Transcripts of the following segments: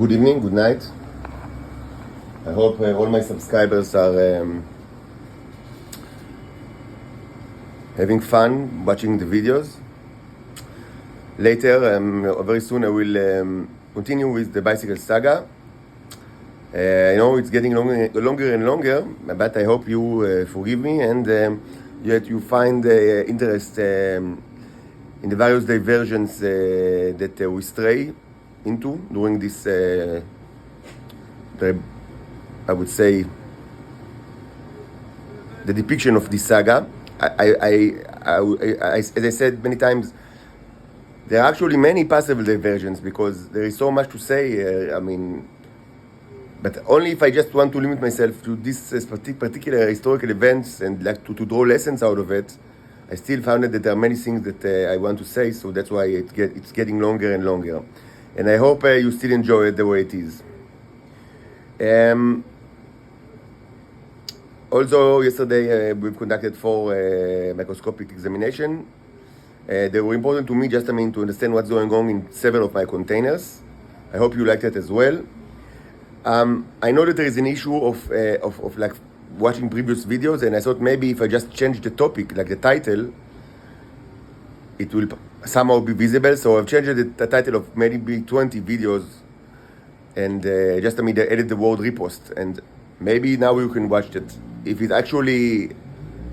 Good evening, good night. I hope all my subscribers are having fun watching the videos. Later, very soon, I will continue with the bicycle saga. I know it's getting longer and longer, but I hope you forgive me and yet you find interest in the various diversions that we stray into during this, I would say, the depiction of this saga. As I said many times, there are actually many possible diversions because there is so much to say. But only if I just want to limit myself to this particular historical events and like to draw lessons out of it, I still found that there are many things that I want to say, so that's why it's getting longer and longer. And I hope you still enjoy it the way it is. Also, yesterday we've conducted 4 microscopic examinations. They were important to me just to understand what's going on in several of my containers. I hope you liked it as well. I know that there is an issue of like watching previous videos, and I thought maybe if I just change the topic, like the title, it will somehow be visible. So I've changed the title of maybe 20 videos, and just I added the word repost, and maybe now you can watch it. If it actually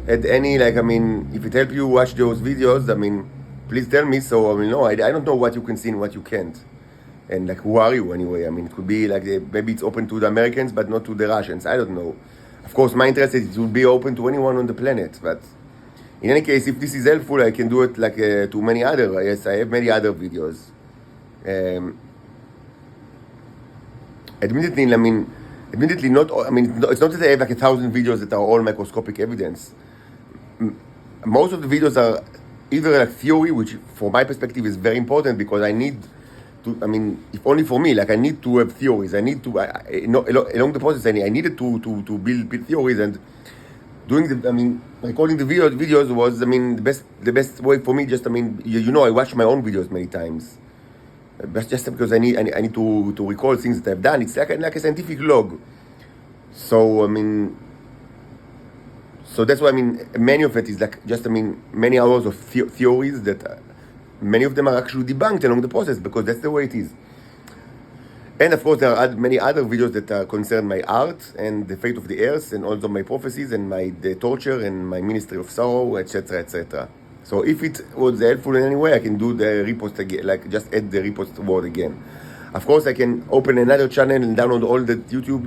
had any if it helped you watch those videos, please tell me so I will know. I don't know what you can see and what you can't. And who are you anyway? It could be maybe it's open to the Americans, but not to the Russians. I don't know. Of course, my interest is it will be open to anyone on the planet. But in any case, if this is helpful, I can do it to many other. Yes, I have many other videos. Admittedly, not. It's not that I have 1,000 videos that are all microscopic evidence. Most of the videos are either theory, which from my perspective is very important because I need to, if only for me, I need to have theories. I need to, along the process, I needed to build theories, and doing recording the videos was, the best way for me. Just, I watch my own videos many times, but just because I need to recall things that I've done. It's like a scientific log. So, so that's why, many of it is just, many hours of theories that many of them are actually debunked along the process because that's the way it is. And of course, there are many other videos that concern my art and the fate of the earth and also my prophecies and the torture and my ministry of sorrow, etc., etc. So if it was helpful in any way, I can do the repost again, just add the repost word again. Of course, I can open another channel and download all the YouTube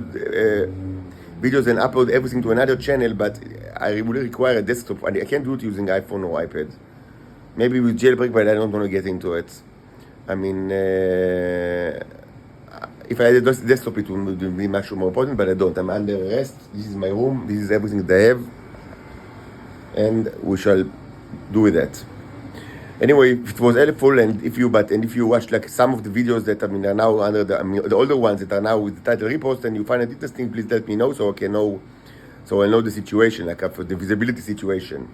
videos and upload everything to another channel, but I will require a desktop, and I can't do it using iPhone or iPad. Maybe with jailbreak, but I don't want to get into it. If I had a desktop, it would be much more important, but I don't. I'm under arrest. This is my room. This is everything that I have. And we shall do with that. Anyway, if it was helpful, and if you watch some of the videos that are now under the older ones that are now with the title repost, and you find it interesting, please let me know so I can know, so I know the situation, for the visibility situation.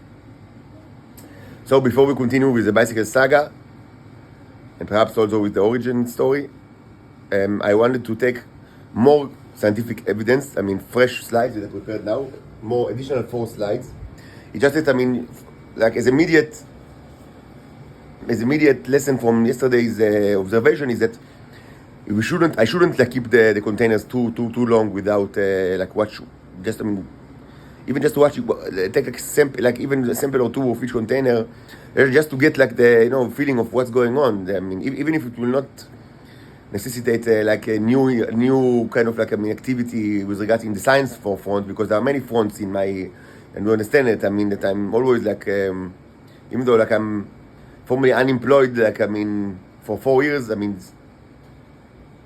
So before we continue with the bicycle saga, and perhaps also with the origin story, I wanted to take more scientific evidence, fresh slides that I prepared now, more additional 4 slides. It's just that, as immediate lesson from yesterday's observation is that I shouldn't keep the containers too long without watch, just even just to watch, take a sample, even a sample or 2 of each container, just to get the feeling of what's going on. Even if it will not necessitate a new kind of activity with regards in the science front, because there are many fronts in my, and you understand it. That I'm always even though I'm formerly unemployed, for 4 years.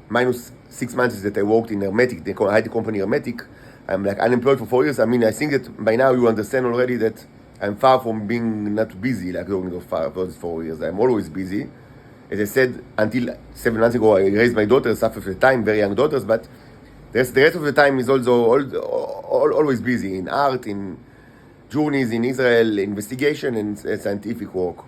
Minus 6 months that I worked in Hermetic, the IT company Hermetic. I'm unemployed for 4 years. I think that by now you understand already that I'm far from being not busy during those 4 years. I'm always busy. As I said, until 7 months ago, I raised my daughters half of the time, very young daughters, but the rest of the time is also always busy in art, in journeys in Israel, investigation, and scientific work.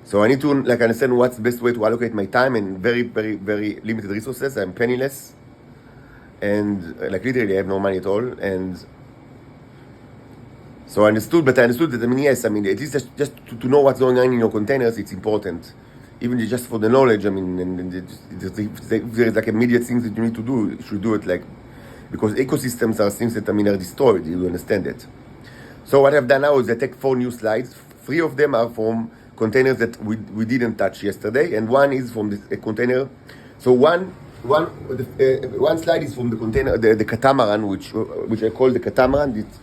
So I need to like understand what's the best way to allocate my time and very, very, very limited resources. I'm penniless, and like literally I have no money at all. And so I understood that yes, at least just to know what's going on in your containers, it's important. Even just for the knowledge, and if there's like immediate things that you need to do, you should do it like, because ecosystems are things that are destroyed, you understand it. So what I've done now is I take 4 new slides. 3 of them are from containers that we didn't touch yesterday, and 1 is from the container. So one slide is from the container, the catamaran, which I call the catamaran. It's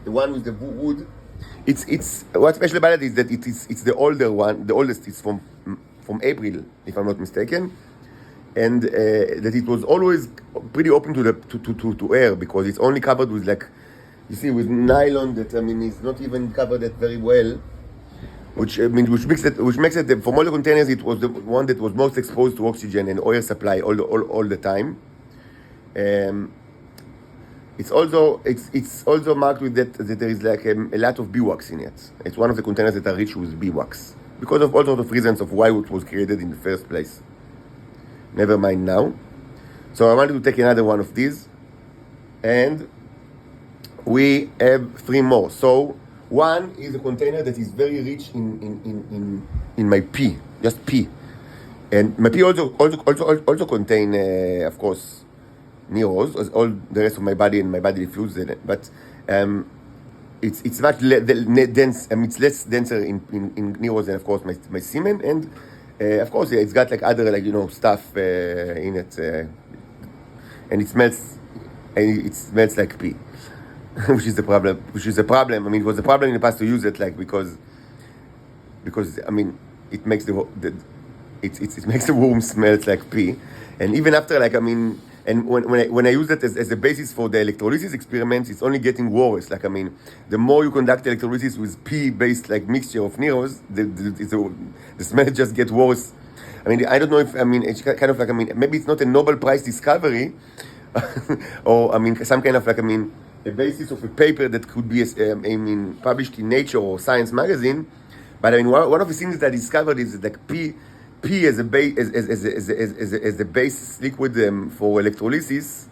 the one with the wood. It's what's special about it is that it's the older one. The oldest is from April, if I'm not mistaken, and that it was always pretty open to air, because it's only covered with, like, you see, with nylon that is not even covered that very well, which makes it from all the containers, it was the one that was most exposed to oxygen and oil supply all the time. It's also marked with that there is like a lot of bee wax in it. It's one of the containers that are rich with bee wax, because of all sorts of reasons of why it was created in the first place. Never mind now. So I wanted to take another one of these, and we have 3 more. So one is a container that is very rich in my pee, just pee, and my pee also contain, of course, Neros, as all the rest of my body, and my body diffuses in it. But it's much dense. It's less denser in Neros than, of course, my semen, and of course, it's got like other, like, stuff in it, and it smells like pee. which is a problem. It was a problem in the past to use it, like, because it makes it makes the womb smells like pee, and even after, like, and when I use it as a basis for the electrolysis experiments, it's only getting worse. Like, the more you conduct electrolysis with pee-based, like, mixture of Neros, the smell just gets worse. I don't know if it's kind of like maybe it's not a Nobel Prize discovery, or some kind of like a basis of a paper that could be published in Nature or Science magazine. But one of the things that I discovered is that, like, pee as a base liquid for electrolysis,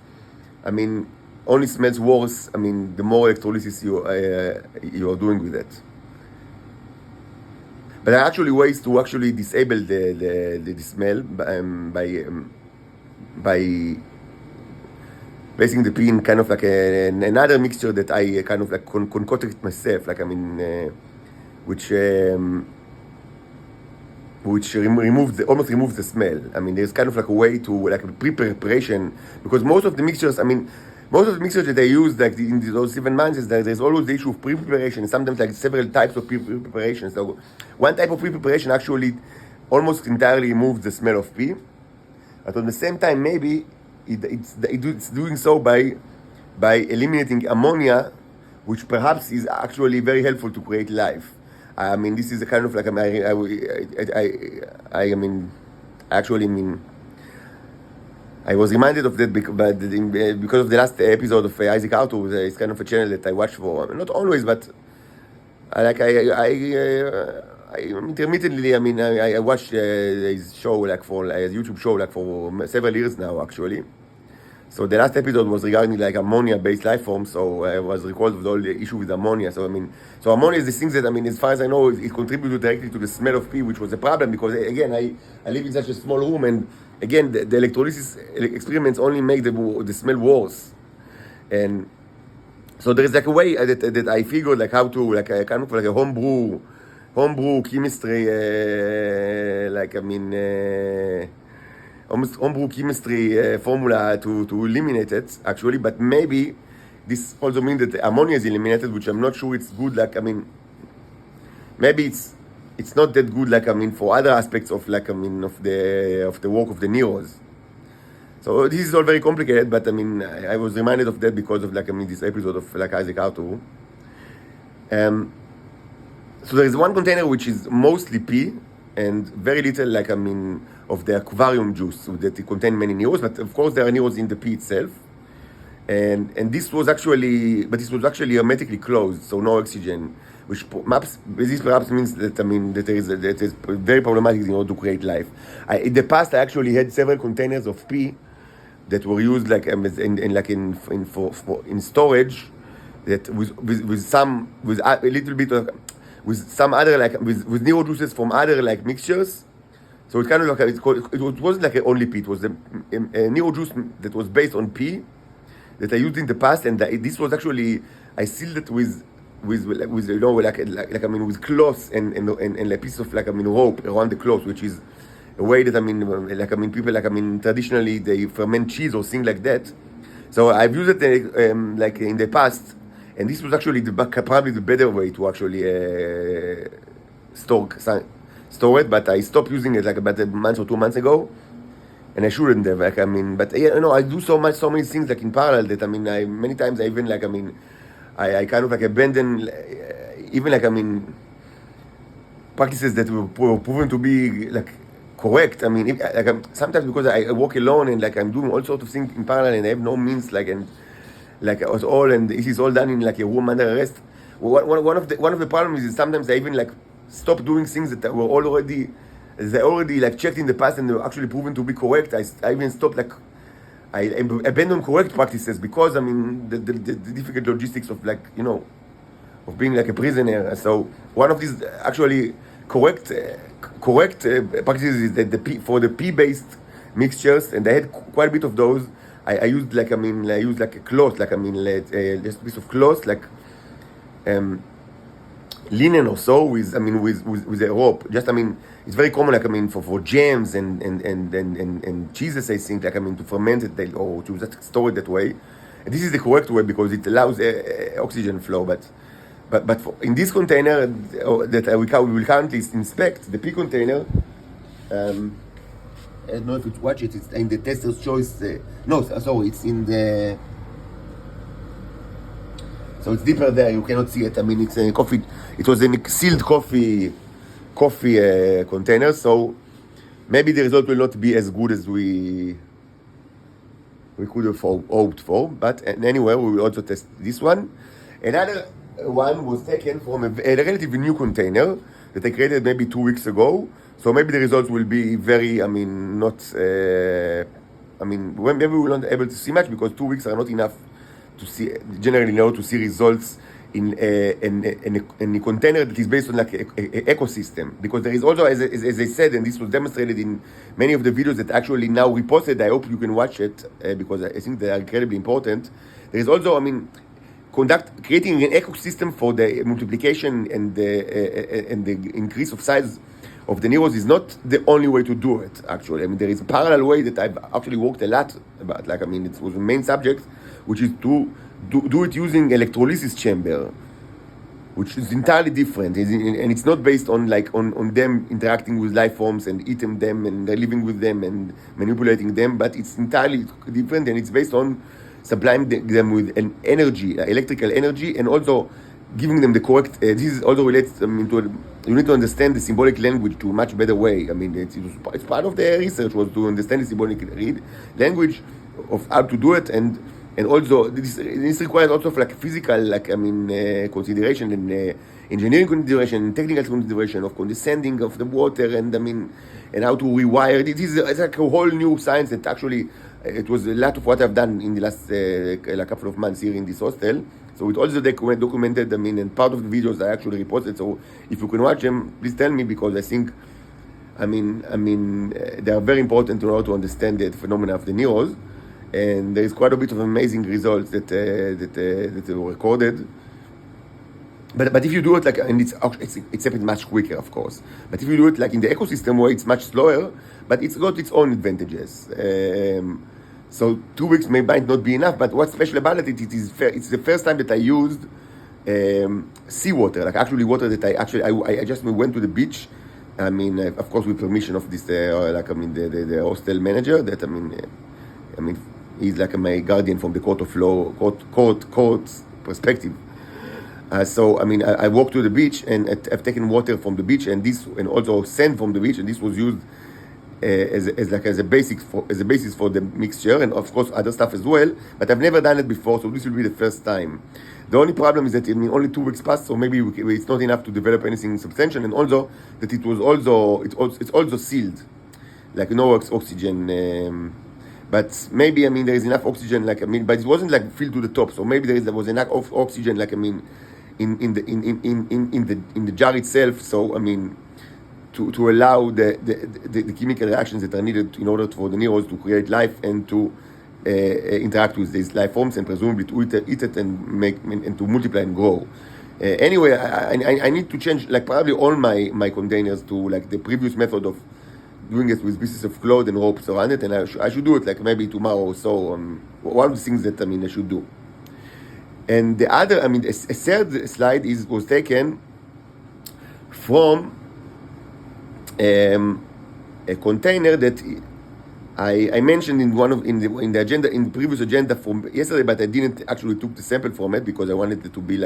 only smells worse. The more electrolysis you are doing with it. But there are actually ways to actually disable the smell by placing the pee in kind of like another mixture that I kind of like concocted myself, like which almost removes the smell. There's kind of like a way to, like, a pre-preparation, because most of the mixtures that I use, like, in those 7 months, is that there's always the issue of pre-preparation, sometimes like several types of pre-preparation. So one type of pre-preparation actually almost entirely removes the smell of pee, but at the same time, maybe it's doing so by eliminating ammonia, which perhaps is actually very helpful to create life. This is a kind of like I was reminded of that because of the last episode of Isaac Arthur. It's kind of a channel that I watch for, not always, but intermittently. I watched his show, like, for his YouTube show, like, for several years now, actually. So the last episode was regarding, like, ammonia-based life forms. So I was recalled with all the issue with ammonia. So so ammonia is the things that as far as I know, it contributed directly to the smell of pee, which was a problem, because, again, I live in such a small room, and again, the electrolysis experiments only make the smell worse. And so there is, like, a way that I figured, like, how to, like, kind of like a homebrew chemistry, almost homebrew chemistry formula to eliminate it, actually. But maybe this also means that ammonia is eliminated, which I'm not sure it's good. Like, maybe it's not that good, like, for other aspects of, like, of the work of the Neros. So this is all very complicated, but I was reminded of that because of, like, this episode of, like, Isaac Arthur. So there is one container which is mostly pee and very little, like, of the aquarium juice, so that it contains many Neros, but of course there are Neros in the pee itself. and this was actually hermetically closed, so no oxygen, which perhaps means that that it is very problematic in order to create life. In the past, I actually had several containers of pee that were used like in storage, that with a little bit of with some other with nero juices from other mixtures. So it's kind of it wasn't like only pee. It was a nero juice that was based on pee that I used in the past, and this was actually I sealed it with with cloth and a piece of rope around the cloth, which is a way that people traditionally they ferment cheese or things like that. So I've used it in the past, and this was actually probably the better way to actually store it. But I stopped using it about a month or 2 months ago, and I shouldn't have. But I do so many things in parallel that many times I even I kind of abandon even practices that were proven to be correct. Sometimes because I work alone and I'm doing all sorts of things in parallel and I have no means and it is all done in a room under arrest. One of the problems is sometimes I even stop doing things that were already checked in the past and they were actually proven to be correct. I even stopped I abandon correct practices because the difficult logistics of of being a prisoner. So one of these actually correct practices is that for the pea-based mixtures, and I had quite a bit of those. I used I used a cloth, just a piece of cloth linen or so with a rope. Just it's very common for jams and cheeses, I think to ferment it or to just store it that way. And this is the correct way because it allows oxygen flow. But in this container that we will currently inspect, the pea container, I don't know if you watch it. It's in the tester's choice. It's in the. So it's deeper there. You cannot see it. It's a coffee. It was a sealed coffee container. So maybe the result will not be as good as we could have hoped for. But anyway, we will also test this one. Another one was taken from a relatively new container that I created maybe 2 weeks ago. So maybe the results will be very, not. Maybe we will not be able to see much because 2 weeks are not enough to see, generally in order to see results in a container that is based on an ecosystem. Because there is also, as I said, and this was demonstrated in many of the videos that actually now reposted. I hope you can watch it because I think they are incredibly important. There is also, creating an ecosystem for the multiplication and the increase of size of the neros is not the only way to do it. Actually, there is a parallel way that I've actually worked a lot about. It was the main subject, which is to do it using electrolysis chamber, which is entirely different, and it's not based on on them interacting with life forms and eating them and living with them and manipulating them, but it's entirely different, and it's based on supplying them with an energy, electrical energy, and also giving them the correct. This is also relates to you need to understand the symbolic language to a much better way. It's part of the research was to understand the symbolic language of how to do it, and also this requires also physical consideration and engineering consideration, technical consideration of condensing of the water and how to rewire it. It's a whole new science that actually it was a lot of what I've done in the last couple of months here in this hostel. So it also documented, and part of the videos I actually reposted. So if you can watch them, please tell me, because I think, they are very important in order to understand the phenomena of the neros. And there is quite a bit of amazing results that were recorded. But if you do it and it's much quicker, of course. But if you do it in the ecosystem way, it's much slower, but it's got its own advantages. So 2 weeks might not be enough, but what's special about it, it's the first time that I used seawater, actually water that I just went to the beach. Of course, with permission of this, the hostel manager. That he's my guardian from the court of law, court's perspective. So I walked to the beach and I've taken water from the beach and also sand from the beach, and this was used as a basis for the mixture, and of course other stuff as well. But I've never done it before, so this will be the first time. The only problem is that only 2 weeks passed, so maybe it's not enough to develop anything substantial, and also that it's also sealed, like no oxygen. But maybe there is enough oxygen, but it wasn't like filled to the top, so maybe there was enough oxygen, in the jar itself. So to allow the chemical reactions that are needed in order for the neurons to create life and to interact with these life forms, and presumably to eat it and to multiply and grow. Anyway, I need to change probably all my containers to the previous method of doing it with pieces of cloth and ropes around it, and I should do it maybe tomorrow or so. One of the things that I should do. And the other, a third slide was taken from a container that I mentioned in the agenda, in the previous agenda from yesterday, but I didn't actually took the sample from it because I wanted it to be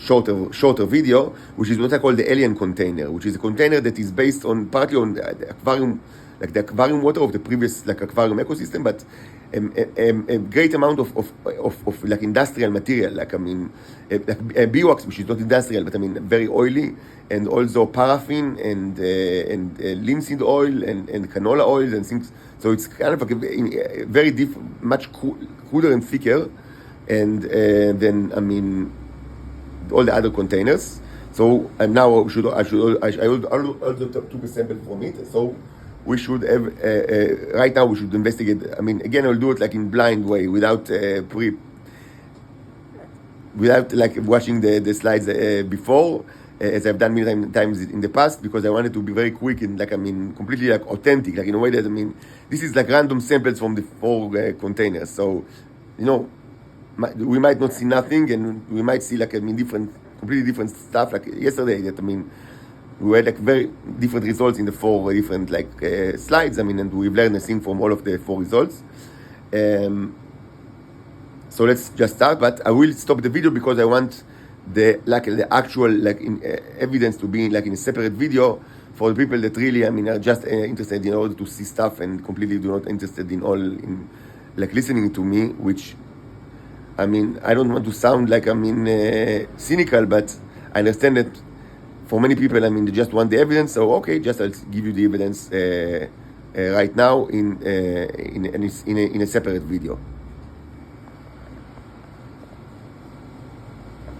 shorter video, which is what I call the alien container, which is a container that is based partly on the aquarium, the aquarium water of the previous aquarium ecosystem, but a great amount of industrial material, beeswax, which is not industrial, but very oily, and also paraffin and linseed oil and canola oil and things. So it's kind of a very much cooler and thicker, and then all the other containers. So now I also took a sample from it. So we should have right now we should investigate. Again, I'll do it in blind way without watching the slides before, as I've done many times in the past, because I wanted to be very quick and completely authentic, in a way that this is random samples from the 4 containers. So we might not see nothing, and we might see completely different stuff. Yesterday, that we had very different results in the 4 different slides. And we've learned a thing from all of the 4 results. So let's just start. But I will stop the video because I want the actual evidence to be in a separate video for the people that really are just interested in order to see stuff and completely do not interested in listening to me, which I don't want to sound cynical, but I understand that for many people, they just want the evidence. So okay, I'll give you the evidence right now in a separate video.